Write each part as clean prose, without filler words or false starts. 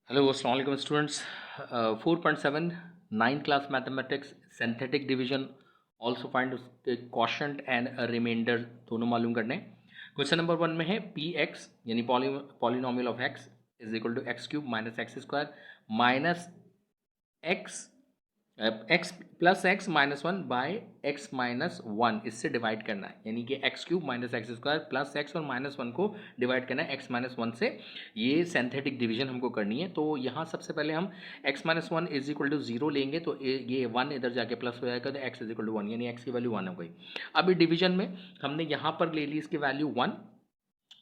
Hello अस्सलाम वालेकुम students 4.7 9 class mathematics synthetic division also find उसके क्वोशंट एंड रिमाइंडर दोनों मालूम करने। क्वेश्चन नंबर 1 में है पी एक्स यानी polynomial of x is equal to x cube minus x square minus x x plus x minus one by x minus one, इससे divide करना है। यानी कि x cube minus x square plus x और minus one को divide करना है x minus one से। ये सिंथेटिक डिवीजन हमको करनी है। तो यहाँ सबसे पहले हम x minus one is equal to zero लेंगे, तो ये वन इधर जाके प्लस हो जाएगा, तो x is equal to one, यानी एक्स की वैल्यू वन हो गई। अभी डिवीजन में हमने यहाँ पर ले ली इसकी वैल्यू वन,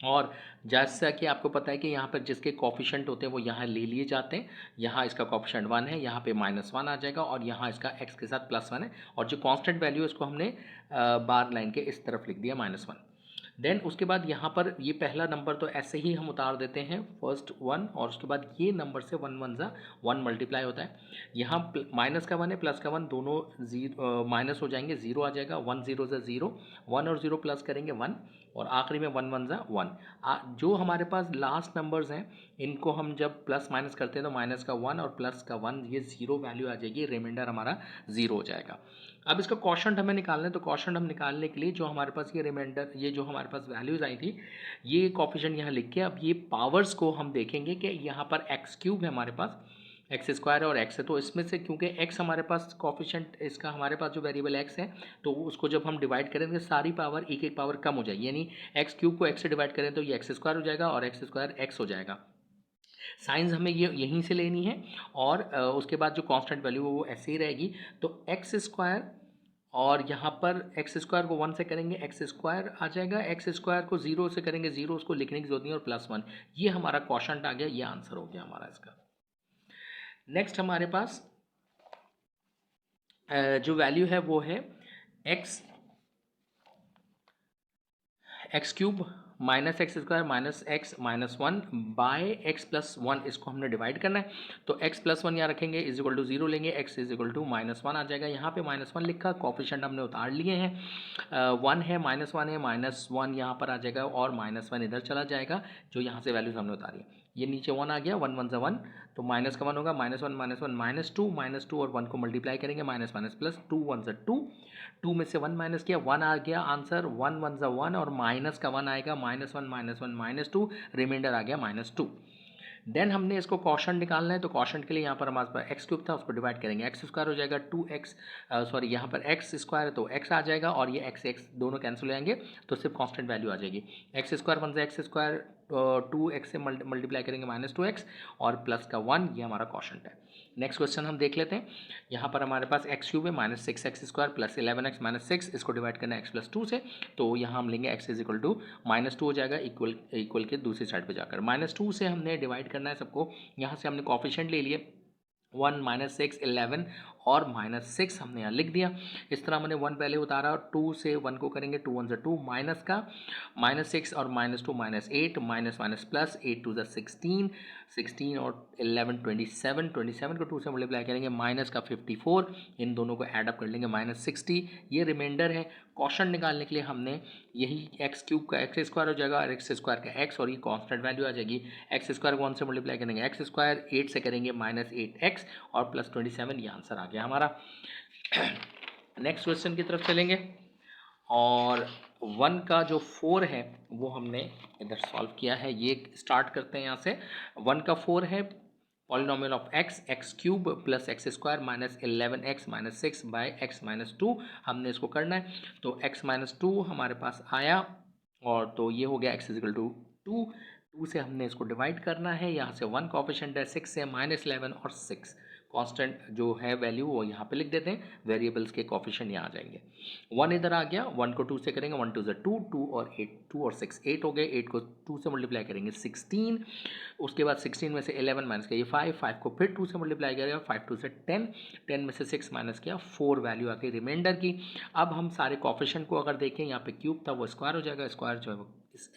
और जैसा कि आपको पता है कि यहाँ पर जिसके कॉफिशेंट होते हैं वो यहाँ ले लिए जाते हैं। यहाँ इसका कॉफिशेंट वन है, यहाँ पे माइनस वन आ जाएगा, और यहाँ इसका एक्स के साथ प्लस वन है, और जो कांस्टेंट वैल्यू है इसको हमने बार लाइन के इस तरफ लिख दिया माइनस वन। देन उसके बाद यहाँ पर ये पहला नंबर तो ऐसे ही हम उतार देते हैं फर्स्ट वन, और उसके बाद ये नंबर से वन वन ज़ा वन मल्टीप्लाई होता है। यहाँ माइनस का वन है प्लस का वन, दोनों जीरो माइनस हो जाएंगे, जीरो आ जाएगा, वन जीरो ज़ा जीरो, वन और जीरो प्लस करेंगे वन, और आखिरी में वन वन ज़ा वन। जो हमारे पास लास्ट नंबर्स हैं इनको हम जब प्लस माइनस करते हैं तो माइनस का वन और प्लस का वन, ये ज़ीरो वैल्यू आ जाएगी, रिमाइंडर हमारा ज़ीरो हो जाएगा। अब इसका क्वोशंट हमें निकालना है, तो क्वोशंट हम निकालने के लिए जो हमारे पास ये रिमाइंडर, ये जो हमारे पास वैल्यूज़ आई थी, ये कॉफिशेंट यहाँ लिख के अब ये पावर्स को हम देखेंगे कि यहाँ पर एक्स क्यूब है हमारे पास, एक्स स्क्वायर और एक्स है, तो इसमें से क्योंकि एक्स हमारे पास कॉफिशेंट, इसका हमारे पास जो वेरिएबल एक्स है, तो उसको जब हम डिवाइड करेंगे सारी पावर एक एक पावर कम हो जाएगी, यानी एक्स क्यूब को एक्स से डिवाइड करें तो ये एक्स स्क्वायर हो जाएगा और एक्स स्क्वायर एक्स हो जाएगा। साइंस हमें ये यहीं से लेनी है, और उसके बाद जो कांस्टेंट वैल्यू है वो ऐसे ही रहेगी। तो एक्स स्क्वायर, और यहाँ पर एक्स स्क्वायर को वन से करेंगे एक्स स्क्वायर आ जाएगा, एक्स स्क्वायर को जीरो से करेंगे जीरो, उसको लिखने की जरूरत नहीं, और प्लस वन, ये हमारा क्वोशंट आ गया, ये आंसर हो गया हमारा इसका। नेक्स्ट हमारे पास जो वैल्यू है वो है x x cube minus x square minus x minus one by x plus one, इसको हमने डिवाइड करना है। तो एक्स प्लस वन यहाँ रखेंगे, इज इक्वल टू जीरो लेंगे, x is equal to minus one आ जाएगा। यहाँ पे माइनस वन लिखा, कॉफिशेंट हमने उतार लिए हैं, वन है माइनस वन है, माइनस वन यहाँ पर आ जाएगा, और माइनस वन इधर चला जाएगा, जो यहाँ से वैल्यूज हमने उतारी। ये नीचे वन आ गया, वन वन सा वन, तो माइनस का वन होगा, माइनस वन माइनस टू, और वन को मल्टीप्लाई करेंगे, minus minus plus, two one सा टू, टू में से वन माइनस किया, वन आ गया आंसर, वन वन ज़ा वन, और माइनस का वन आएगा, minus one minus two, remainder आ गया माइनस टू। देन हमने इसको क्वोशंट निकालना है, तो क्वोशंट के लिए यहाँ पर हमारे पास एक्स क्यूब था, उसको डिवाइड करेंगे, एक्स स्क्वायर हो जाएगा टू एक्स, सॉरी यहाँ पर एक्स स्क्वायर है तो एक्स आ जाएगा, और ये एक्स एक्स दोनों कैंसिल हो जाएंगे, तो सिर्फ कांस्टेंट वैल्यू आ जाएगी। एक्स स्क्वायर वन से एक्स स्क्वायर, टू एक्स से मल्टीप्लाई करेंगे माइनस टू एक्स, और प्लस का वन, ये हमारा क्वोशंट है। नेक्स्ट क्वेश्चन हम देख लेते हैं। यहाँ पर हमारे पास एक्स क्यूब है, minus six x square plus eleven x minus six, इसको डिवाइड करना है एक्स प्लस टू से, तो यहाँ हम लेंगे x is equal to minus two हो जाएगा, इक्वल इक्वल के दूसरी साइड पे जाकर माइनस टू से हमने डिवाइड करना है सबको। यहाँ से हमने कॉफिशेंट ले लिए, वन माइनस सिक्स इलेवन, और माइनस सिक्स हमने यहाँ लिख दिया। इस तरह हमने वन पहले उतारा, टू से वन को करेंगे, टू वन से टू, माइनस का माइनस सिक्स और minus two minus eight, minus minus plus, eight two ज़ा सिक्सटीन, सिक्सटीन और eleven twenty seven, twenty seven को टू से मल्टीप्लाई करेंगे, माइनस का फिफ्टी फोर, इन दोनों को ऐड अप कर लेंगे, माइनस सिक्सटी, ये रिमाइंडर है। क्वोशंट निकालने के लिए हमने यही एक्स क्यूब का एक्स स्क्वायर हो जाएगा, और एक्स स्क्वायर का एक्स, और ये कांस्टेंट वैल्यू आ जाएगी। एक्स स्क्वायर को वन से मल्टीप्लाई करेंगे एक्स स्क्वायर, एट से करेंगे माइनस एट एक्स, और प्लस ट्वेंटी सेवन, ये आंसर आ गया हमारा। नेक्स्ट क्वेश्चन की तरफ चलेंगे, और वन का जो फोर है वो हमने इधर सॉल्व किया है, ये स्टार्ट करते हैं यहाँ से। वन का फोर है polynomial of x, x cube plus x square minus eleven x minus six by x minus two, हमने इसको करना है। तो एक्स माइनस टू हमारे पास आया, और तो ये हो गया x is equal to two, two से हमने इसको डिवाइड करना है, यहाँ से वन कॉफिशेंट है, सिक्स से माइनस इलेवन, और सिक्स कांस्टेंट जो है वैल्यू वो यहाँ पे लिख देते हैं, वेरिएबल्स के कॉफिशेंट यहाँ आ जाएंगे। वन इधर आ गया, वन को टू से करेंगे, वन टू ज़ा टू, टू और एट, टू और सिक्स एट हो गए, एट को टू से मल्टीप्लाई करेंगे सिक्सटीन, उसके बाद सिक्सटीन में से इलेवन माइनस किया फाइव, फाइव को फिर टू से मल्टीप्लाई करेगा, फाइव टू से टेन, टेन में से सिक्स माइनस किया फोर, वैल्यू आ गई रिमाइंडर की। अब हम सारे कॉफिशेंट को अगर देखें, यहाँ पे क्यूब था वो स्क्वायर हो जाएगा, स्क्वायर जो है वो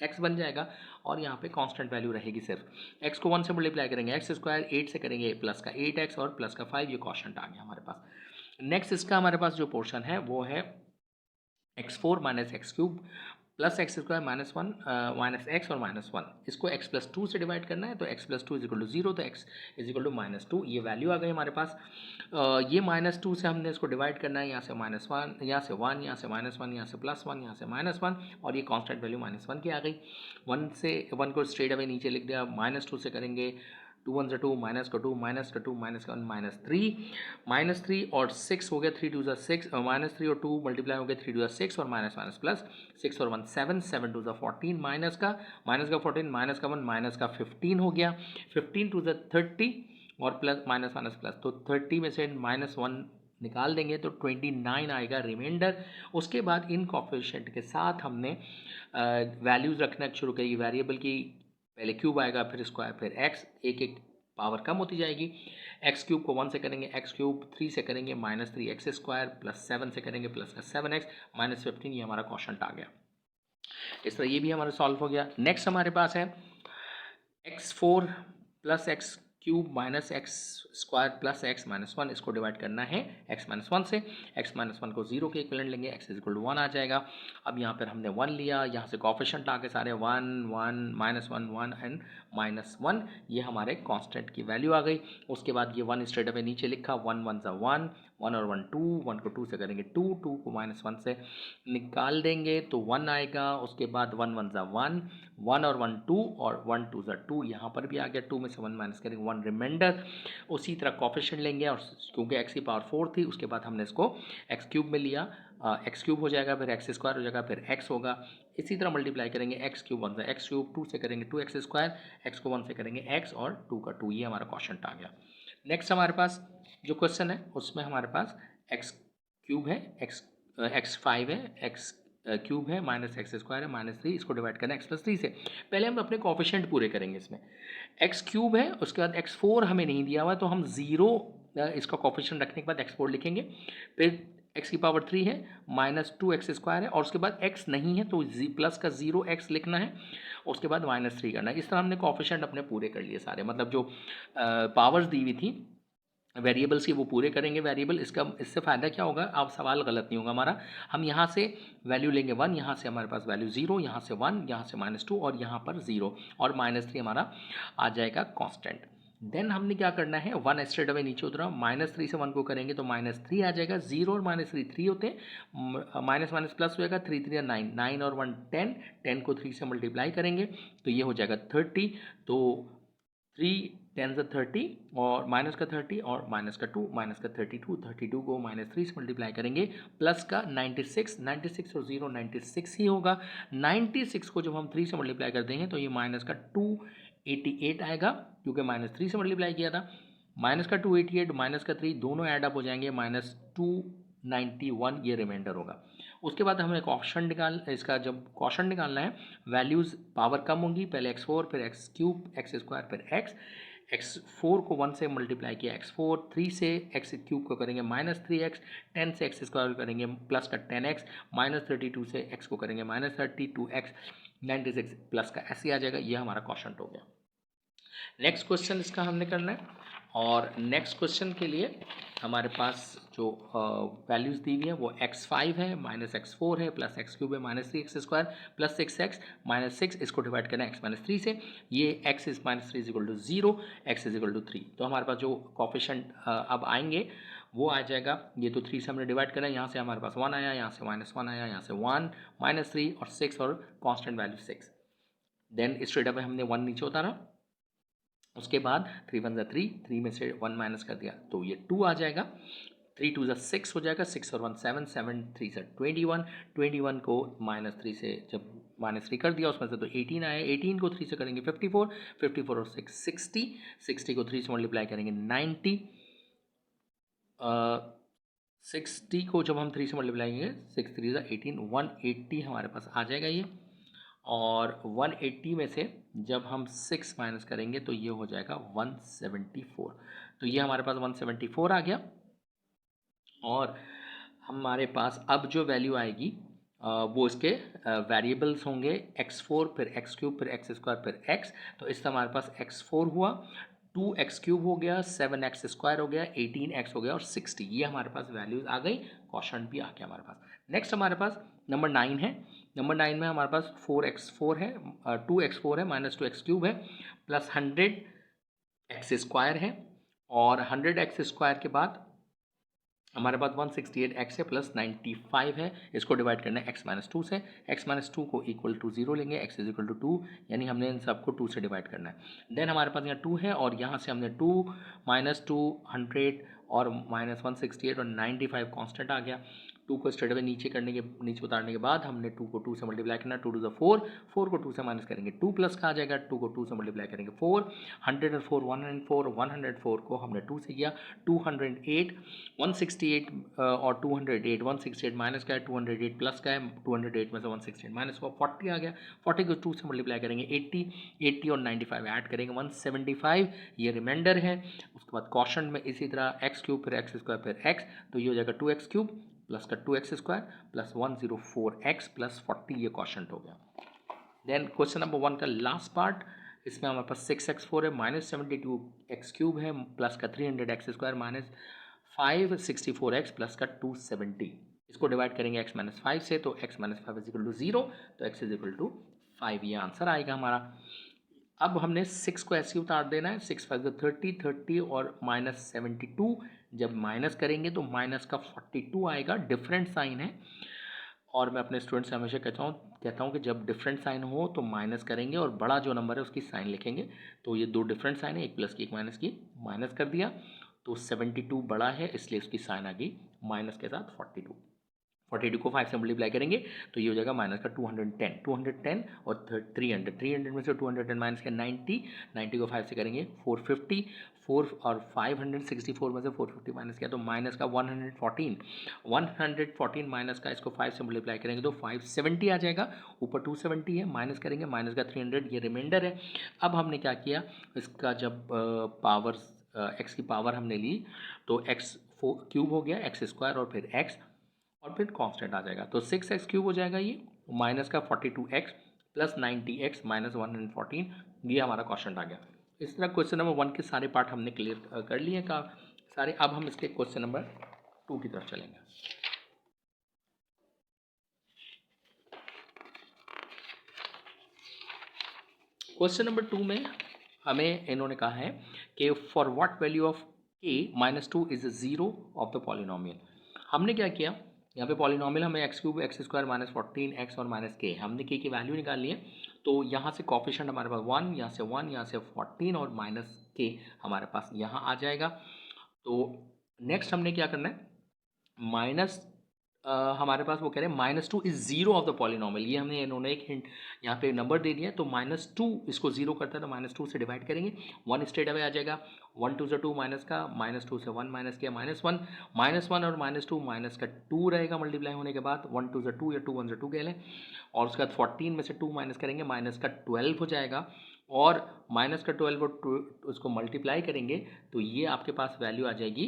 एक्स बन जाएगा, और यहाँ पे कांस्टेंट वैल्यू रहेगी सिर्फ। एक्स को वन से मल्टीप्लाई करेंगे एक्स स्क्वायर, एट से करेंगे प्लस का एट एक्स, और प्लस का फाइव, ये क्वोशंट आ गया हमारे पास। नेक्स्ट इसका हमारे पास जो पोर्शन है वो है x four minus x cube plus x square minus one minus x और माइनस वन, इसको एक्स प्लस टू से डिवाइड करना है, तो x plus two is equal to zero, तो x is equal to minus two, ये value आ गई हमारे पास। ये माइनस टू से हमने इसको डिवाइड करना है, यहाँ से माइनस वन, यहाँ से वन, यहाँ से माइनस वन, यहाँ से प्लस वन, यहाँ से माइनस वन, और ये कांस्टेंट वैल्यू माइनस वन की आ गई। वन से वन को स्ट्रेट अवे नीचे लिख दिया, माइनस टू से करेंगे, टू वन से टू, माइनस का टू, माइनस का टू, माइनस का वन, माइनस थ्री और सिक्स हो गया, थ्री टू ज़ा सिक्स, माइनस थ्री और टू मल्टीप्लाई हो गया, थ्री टू ज़ा सिक्स और माइनस माइनस प्लस, सिक्स और वन सेवन, सेवन टू ज़ा 14, माइनस का 14, माइनस का वन, माइनस का 15 हो गया, 15 टू ज़ा 30 और प्लस माइनस माइनस प्लस, तो 30 में से माइनस वन निकाल देंगे तो 29 आएगा रिमाइंडर। उसके बाद इन कोफिशिएंट के साथ हमने वैल्यूज़ रखना शुरू करी वेरिएबल की, पहले क्यूब आएगा, फिर स्क्वायर, फिर एक्स, एक एक पावर कम होती जाएगी। एक्स क्यूब को वन से करेंगे एक्स क्यूब, थ्री से करेंगे minus three x square, plus seven से करेंगे प्लस का सेवन एक्स, माइनस 15, ये हमारा क्वोशंट आ गया। इस तरह ये भी हमारा सॉल्व हो गया। नेक्स्ट हमारे पास है x four plus x cube minus x square plus x minus one, इसको डिवाइड करना है एक्स माइनस वन से, एक्स माइनस वन को जीरो के इक्विवेलेंट लेंगे, x is equal to one आ जाएगा। अब यहाँ पर हमने वन लिया, यहाँ से कोफिशिएंट आके सारे one one minus one one and minus one, ये हमारे कांस्टेंट की वैल्यू आ गई। उसके बाद ये वन स्ट्रेट अवे नीचे लिखा, वन वन ज़ा वन, वन और वन टू, वन को टू से करेंगे टू, टू को माइनस वन से निकाल देंगे तो वन आएगा। उसके बाद वन वन ज़ा वन, वन और वन टू और वन टू ज़ा टू, यहाँ पर भी आ गया, टू में से वन माइनस करेंगे, वन रिमाइंडर। उसी तरह कोफिशिएंट लेंगे और क्योंकि एक्स की पावर फोर थी, उसके बाद हमने इसको एक्स क्यूब में लिया, एक्स क्यूब हो जाएगा, फिर एक्स स्क्वायर हो जाएगा, फिर एक्स होगा। इसी तरह मल्टीप्लाई करेंगे, एक्स क्यूब वन ज़ा एक्स क्यूब, टू से करेंगे टू एक्स स्क्वायर, एक्स को वन से करेंगे एक्स और टू का टू, ये हमारा क्वोशंट आ गया। नेक्स्ट हमारे पास जो क्वेश्चन है उसमें हमारे पास एक्स क्यूब है, एक्स फाइव है, एक्स क्यूब है, माइनस एक्स स्क्वायर है, माइनस थ्री, इसको डिवाइड करना है एक्स प्लस थ्री से। पहले हम अपने कोफिशिएंट पूरे करेंगे इसमें। एक्स क्यूब है, उसके बाद एक्स फोर हमें नहीं दिया हुआ, तो हम ज़ीरो इसका कोफिशिएंट रखने के बाद एक्स फोर लिखेंगे, फिर एक्स की पावर थ्री है, माइनस टू एक्स स्क्वायर है, और उसके बाद एक्स नहीं है तो प्लस का जीरो एक्स लिखना है, उसके बाद माइनस थ्री करना है। इस तरह हमने कोफिशिएंट अपने पूरे कर लिए सारे, मतलब जो पावर्स दी हुई थी वेरिएबल्स की वो पूरे करेंगे वेरिएबल। इससे फ़ायदा क्या होगा, अब सवाल गलत नहीं होगा हमारा। हम यहाँ से वैल्यू लेंगे वन, यहाँ से हमारे पास वैल्यू जीरो, यहाँ से वन, यहाँ से माइनस टू और यहाँ पर जीरो, और माइनस थ्री हमारा आ जाएगा कांस्टेंट। देन हमने क्या करना है, वन स्ट्रेट अवे नीचे उतरा, माइनस थ्री से वन को करेंगे तो माइनस थ्री आ जाएगा, जीरो और माइनस थ्री थ्री होते हैं, माइनस माइनस प्लस हो जाएगा, थ्री थ्री नाइन, नाइन और वन टेन, टेन को थ्री से मल्टीप्लाई करेंगे तो ये हो जाएगा 30, तो थ्री टेन ज़ा 30 और माइनस का 30 और माइनस का 2, माइनस का 32, 32 को माइनस थ्री से मल्टीप्लाई करेंगे, प्लस का 96, 96 और 0 96 ही होगा। 96 को जब हम 3 से मल्टीप्लाई कर देंगे तो ये माइनस का 288 आएगा, क्योंकि माइनस 3 से मल्टीप्लाई किया था। माइनस का 288 माइनस का 3 दोनों ऐड अप हो जाएंगे, माइनस 291 ये रिमाइंडर होगा। उसके बाद हमें क्वोशंट इसका जब क्वोशंट निकालना है, वैल्यूज़ पावर कम होंगी, पहले एक्स फोर, फिर एक्स क्यूब, एक्स स्क्वायर, फिर एक्स, एक्स फोर को वन से मल्टीप्लाई किया एक्स फोर, थ्री से एक्स क्यूब को करेंगे माइनस थ्री एक्स, टेन से एक्स स्क्वायर करेंगे प्लस का 10x, माइनस 32 से एक्स को करेंगे माइनस 32x, 96 प्लस का ऐसे आ जाएगा। ये हमारा क्वोशंट हो गया। नेक्स्ट क्वेश्चन इसका हमने करना है, और नेक्स्ट क्वेश्चन के लिए हमारे पास जो वैल्यूज़ दी हुई है वो x5 है, माइनस x4 है, प्लस x क्यूब है, minus three x square, plus 6x minus 6, इसको डिवाइड करना है x माइनस थ्री से। ये x is minus three is equal to zero, x is equal to three, तो हमारे पास जो कोफिशिएंट अब आएंगे वो आ जाएगा, ये तो थ्री से हमने डिवाइड करना है, यहाँ से हमारे पास वन आया, यहाँ से माइनस वन आया, यहाँ से वन, माइनस थ्री और सिक्स और constant value six. Then straight away हमने वन नीचे उतारा, उसके बाद थ्री वन ज़ा थ्री, थ्री में से वन माइनस कर दिया तो ये टू आ जाएगा, थ्री टू ज़ा सिक्स हो जाएगा, सिक्स और वन सेवन, सेवन थ्री ज़ा 21, 21 को माइनस थ्री से जब माइनस थ्री कर दिया उसमें से तो 18 आया, 18 को थ्री से करेंगे 54, 54 और सिक्स 60, 60 को थ्री से मल्टीप्लाई करेंगे 90, 60 को जब हम थ्री से मल्टीप्लाई करेंगे, सिक्स थ्री ज़ा 18, 180 हमारे पास आ जाएगा ये, और 180 में से जब हम 6 माइनस करेंगे तो ये हो जाएगा 174, तो ये हमारे पास 174 आ गया। और हमारे पास अब जो वैल्यू आएगी वो इसके वेरिएबल्स होंगे x4, फिर x क्यूब, फिर x स्क्वायर, फिर x, तो इससे हमारे पास x4 हुआ, 2x क्यूब हो गया, 7x स्क्वायर हो गया, 18x हो गया और 60, ये हमारे पास वैल्यूज़ आ गई, क्वोशंट भी आ गया हमारे पास। नेक्स्ट हमारे पास नंबर 9 है, नंबर 9 में हमारे पास 4x4 है, 2x4 है, माइनस 2x³ है, प्लस 100x² है, और 100x² के बाद हमारे पास 168x है, प्लस 95 है। इसको डिवाइड करना है x-2 से। x-2 को इक्वल टू 0 लेंगे, x इज इक्वल टू 2, यानी हमने इन सबको 2 से डिवाइड करना है। देन हमारे पास यहाँ 2 है, और यहाँ से हमने 2 -2 100 और -168 और 95 कांस्टेंट आ गया। 2 को स्ट्रेट अवे नीचे उतारने के बाद हमने 2 को 2 से मल्टीप्लाई करना, 2 2 4, 4 को 2 से माइनस करेंगे 2 प्लस का आ जाएगा, 2 को 2 से मल्टीप्लाई करेंगे 4, 104 104, 104 को हमने 2 से किया, 208 168 और 208, 168 माइनस का है, 208 प्लस का है, 208 में से 168 माइनस हुआ, 40 आ गया, 40 को 2 से मल्टीप्लाई करेंगे 80, 80 और 95 ऐड करेंगे 175, ये रिमाइंडर है। उसके बाद क्वोशंट में इसी तरह x³ फिर x² फिर x, तो ये हो जाएगा 2x³ प्लस का 2x² प्लस 104x प्लस 40, ये क्वोशंट हो गया। देन क्वेश्चन नंबर 1 का लास्ट पार्ट, इसमें हमारे पास 6x4 है, माइनस 72x³ है, प्लस का 300x² माइनस 564x प्लस का 270। इसको डिवाइड करेंगे x-5 से, तो x-5 इज इक्वल टू 0, तो x इज इक्वल टू 5, ये आंसर आएगा हमारा। अब हमने 6 को ऐसे उतार देना है, 6 5 30, 30 और माइनस 72, जब माइनस करेंगे तो माइनस का 42 आएगा, डिफरेंट साइन है। और मैं अपने स्टूडेंट से हमेशा कहता हूँ कि जब डिफरेंट साइन हो तो माइनस करेंगे और बड़ा जो नंबर है उसकी साइन लिखेंगे। तो ये दो डिफरेंट साइन है, एक प्लस की एक माइनस की, माइनस कर दिया तो 72 बड़ा है, इसलिए उसकी साइन आ गई माइनस के साथ 42। 42 को 5 से मल्टीप्लाई करेंगे तो ये हो जाएगा माइनस का 210, 210 और 300, 300 में से 210 माइनस का 90, 90 को 5 से करेंगे 450, 4 और 564 में से 450 माइनस किया तो माइनस का 114, 114 माइनस का इसको 5 से मल्टीप्लाई करेंगे तो 570 आ जाएगा, ऊपर 270 है, माइनस करेंगे माइनस का 300, ये रिमाइंडर है। अब हमने क्या किया, इसका जब पावर एक्स की पावर हमने ली तो x³ हो गया, x² और फिर x और फिर कांस्टेंट आ जाएगा, तो 6x³ हो जाएगा ये, माइनस का 42x प्लस 90x माइनस 114, ये हमारा कांस्टेंट आ गया। इस तरह क्वेश्चन नंबर 1 के सारे पार्ट हमने क्लियर कर लिए का सारे। अब हम इसके क्वेश्चन नंबर 2 की तरफ चलेंगे। क्वेश्चन नंबर 2 में हमें इन्होंने कहा है कि for what value of k -2 is 0 of the polynomial. हमने क्या किया, यहाँ पे पॉलिनोमियल हमें x³ x² माइनस 14x और माइनस k, हमने k की वैल्यू निकाल ली है, तो यहाँ से कॉफिशेंट हमारे पास 1, यहाँ से 1, यहाँ से 14 और माइनस k हमारे पास यहाँ आ जाएगा। तो नेक्स्ट हमने क्या करना है, माइनस हमारे पास वो कह रहे हैं -2 इज 0 ऑफ द पॉलिनोमियल, ये हमने इन्होंने एक हिंट यहाँ पे नंबर दे दिया है, तो -2 इसको 0 करता है तो -2 से डिवाइड करेंगे, 1 स्ट्रेट अवे आ जाएगा, 1 2 से 2 माइनस का, -2 से 1 माइनस किया -1, -1 और -2 माइनस का 2 रहेगा मल्टीप्लाई होने के बाद, 1 2 से 2 या 2 1 से 2 कह लें, और उसके बाद 14 में से 2 माइनस करेंगे, माइनस का 12 हो जाएगा, और माइनस का 12 और 2 उसको मल्टीप्लाई करेंगे तो ये आपके पास वैल्यू आ जाएगी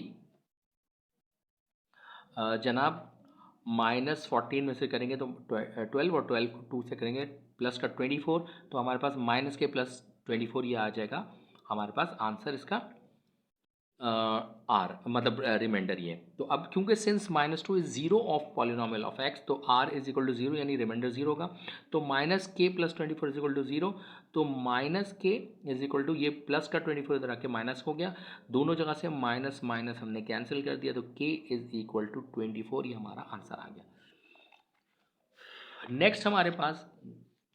जनाब -14 में से करेंगे तो 12 और 12 को 2 से करेंगे प्लस का 24, तो हमारे पास माइनस के प्लस 24 ये आ जाएगा हमारे पास आंसर इसका आर, मतलब रिमाइंडर ये। तो अब क्योंकि since -2 is 0 of polynomial of x, तो r इज इक्वल टू 0 यानी रिमाइंडर 0 होगा, तो माइनस के प्लस 24 इज इक्वल टू 0, तो माइनस के इज इक्वल टू ये प्लस का 24 इधर आके माइनस हो गया, दोनों जगह से माइनस माइनस हमने कैंसिल कर दिया, तो k इज इक्वल टू 24, ये हमारा आंसर आ गया। नेक्स्ट हमारे पास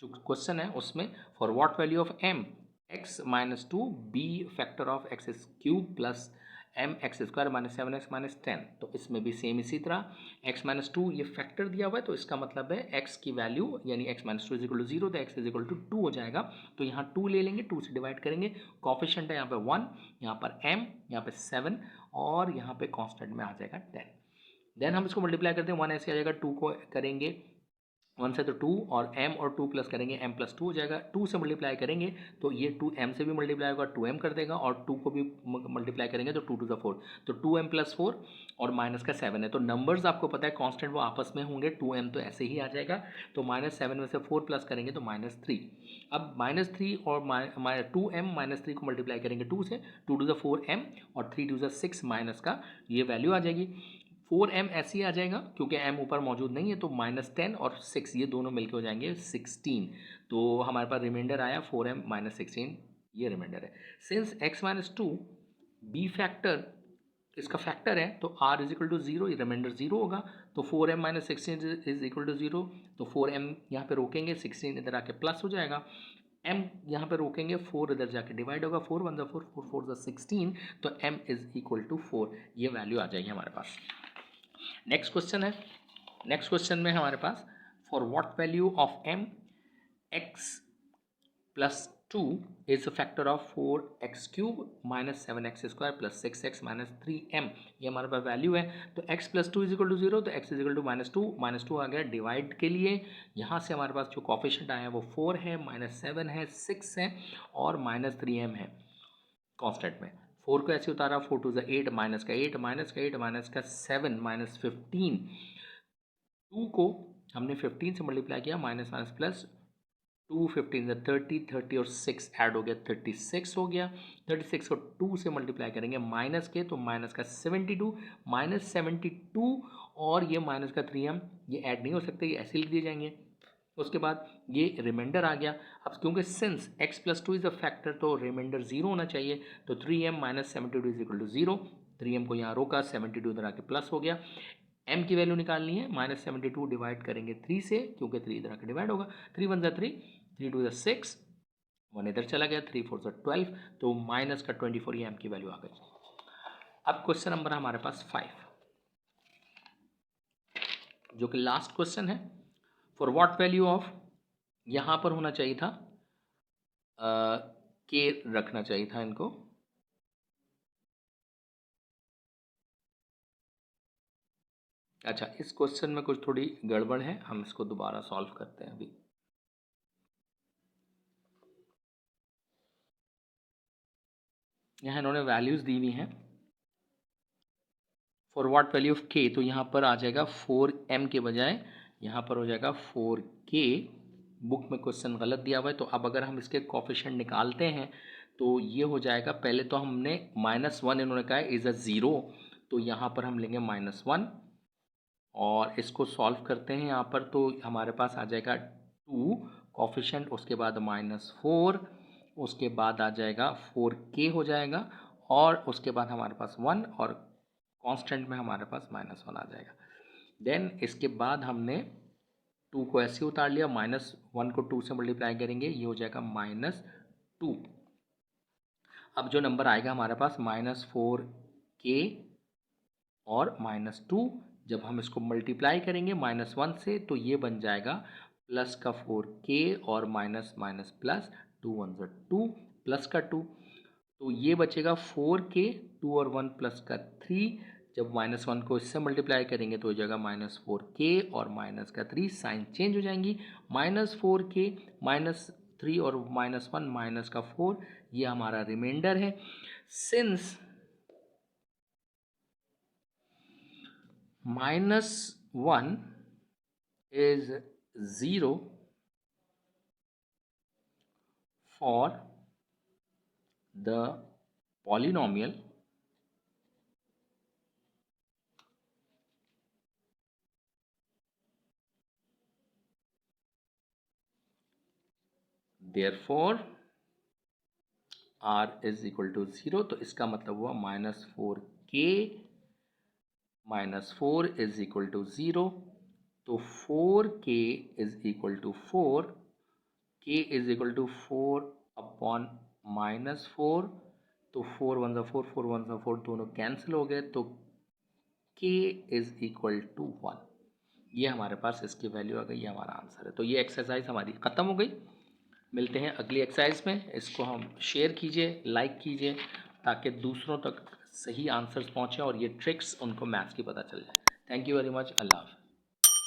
जो क्वेश्चन है उसमें for what value of m x-2 b factor of x³ plus m x² minus 7x minus 10, तो इसमें भी सेम इसी तरह x-2 ये फैक्टर दिया हुआ है, तो इसका मतलब है x की वैल्यू यानी x-2 इज इक्वल टू 0, तो x इज इक्वल टू 2 हो जाएगा, तो यहाँ 2 ले लेंगे, 2 से डिवाइड करेंगे, कॉफिशेंट है यहाँ पे 1, यहाँ पर m, यहाँ पे 7 और यहाँ पे कॉन्स्टेंट में आ जाएगा 10। देन हम इसको मल्टीप्लाई करते हैं, 1 ऐसे आ जाएगा, 2 को करेंगे 1 से तो 2 और m और 2 प्लस करेंगे m प्लस 2 हो जाएगा, 2 से मल्टीप्लाई करेंगे तो ये 2m से भी मल्टीप्लाई होगा, 2m कर देगा, और 2 को भी मल्टीप्लाई करेंगे तो 2 2 4, तो 2m प्लस 4 और माइनस का 7 है, तो नंबर्स आपको पता है कांस्टेंट वो आपस में होंगे, 2m तो ऐसे ही आ जाएगा, तो -7 में से 4 प्लस करेंगे तो -3। अब -3 और 2m -3 को मल्टीप्लाई करेंगे 2 से, 2 2 4m और 3 2 6 माइनस का ये वैल्यू आ जाएगी, 4m ऐसे ही आ जाएगा क्योंकि m ऊपर मौजूद नहीं है, तो -10 और 6 ये दोनों मिलके हो जाएंगे 16। तो हमारे पास रिमाइंडर आया 4m - 16, ये रिमाइंडर है। सिंस x - 2 b फैक्टर इसका फैक्टर है तो r = 0, ये रिमाइंडर 0 होगा। तो 4m - 16 = 0, तो 4m यहाँ पे रोकेंगे, 16 इधर आके प्लस हो जाएगा, m यहाँ पे रोकेंगे, 4 इधर जाके डिवाइड होगा, 4 1 4 4 4 16, तो m = 4, ये वैल्यू आ जाएगी हमारे पास। नेक्स्ट क्वेश्चन है, नेक्स्ट क्वेश्चन में हमारे पास for what value of m x + 2 is a factor of 4x³ - 7x² + 6x - 3m, ये हमारे पास वैल्यू है। तो x + 2 = 0, तो x = -2 आ गया डिवाइड के लिए। यहाँ से हमारे पास जो कोफिशिएंट आया है वो 4 है, -7 है, 6 है और -3m है कांस्टेंट में। 4 को ऐसे उतारा, 4 2 8, माइनस का 8, माइनस का 8, माइनस का 7, -15। 2 को हमने 15 से मल्टीप्लाई किया, माइनस माइनस प्लस, 2 15 से 30, 30 और 6 ऐड हो गया, 36 हो गया। 36 को 2 से मल्टीप्लाई करेंगे माइनस के, तो माइनस का 72, -72 और ये माइनस का 3m, ये ऐड नहीं हो सकते, ये ऐसे लिख दिए जाएंगे। उसके बाद ये रिमाइंडर आ गया। अब क्योंकि since x + 2 is a factor, तो रिमाइंडर 0 होना चाहिए, तो 3m - 72 = 0। 3m को यहाँ रोका, 72 इधर आके प्लस हो गया। m की वैल्यू निकालनी है, -72 डिवाइड करेंगे 3 से, क्योंकि 3 इधर आके डिवाइड होगा, 3 1 3, 3 2 6, 1 इधर चला गया, 3 4 12, तो माइनस का 24, ये m की वैल्यू आ गई। अब क्वेश्चन नंबर हमारे पास 5, जो कि लास्ट क्वेश्चन है। फॉर व्हाट वैल्यू ऑफ, यहाँ पर होना चाहिए था के रखना चाहिए था इनको, अच्छा इस क्वेश्चन में कुछ थोड़ी गड़बड़ है, हम इसको दोबारा सॉल्व करते हैं। अभी यहाँ इन्होंने वैल्यूज दी हुई हैं फॉर व्हाट वैल्यू ऑफ के, तो यहाँ पर आ जाएगा 4m के बजाय यहाँ पर हो जाएगा 4k। बुक में क्वेश्चन गलत दिया हुआ है, तो अब अगर हम इसके कोफिशिएंट निकालते हैं तो ये हो जाएगा, पहले तो हमने -1 इन्होंने कहा है इज़ अ 0, तो यहाँ पर हम लेंगे -1 और इसको सॉल्व करते हैं यहाँ पर, तो हमारे पास आ जाएगा 2 कोफिशिएंट, उसके बाद -4, उसके बाद आ जाएगा 4k हो जाएगा, और उसके बाद हमारे पास 1 और कांस्टेंट में हमारे पास -1 आ जाएगा। देन इसके बाद हमने 2 को ऐसे उतार लिया, -1 को 2 से मल्टीप्लाई करेंगे, ये हो जाएगा -2। अब जो नंबर आएगा हमारे पास -4k और -2, जब हम इसको मल्टीप्लाई करेंगे -1 से, तो ये बन जाएगा प्लस का 4k और माइनस माइनस प्लस, 2 1 2 प्लस का 2, तो ये बचेगा 4k, 2 और 1 प्लस का 3। जब -1 को इससे मल्टीप्लाई करेंगे तो हो जाएगा -4k और माइनस का 3, साइन चेंज हो जाएंगी, -4k, -3 और -1 माइनस का 4, ये हमारा रिमाइंडर है। Since -1 is 0 for the polynomial therefore r is equal to 0, तो इसका मतलब हुआ -4k -4 is equal to 0, तो 4k is equal to 4, k is equal to 4 upon -4, तो 4 1 4, 4 1 4, दोनों कैंसिल हो गए, तो k is equal to 1, ये हमारे पास इसकी वैल्यू आ गई, ये हमारा आंसर है। तो ये एक्सरसाइज हमारी ख़त्म हो गई। मिलते हैं अगली एक्सरसाइज में, इसको हम शेयर कीजिए, लाइक कीजिए, ताकि दूसरों तक सही आंसर्स पहुँचें और ये ट्रिक्स उनको मैथ्स की पता चल जाए। थैंक यू वेरी मच, अल्लाह हाफ़िज़।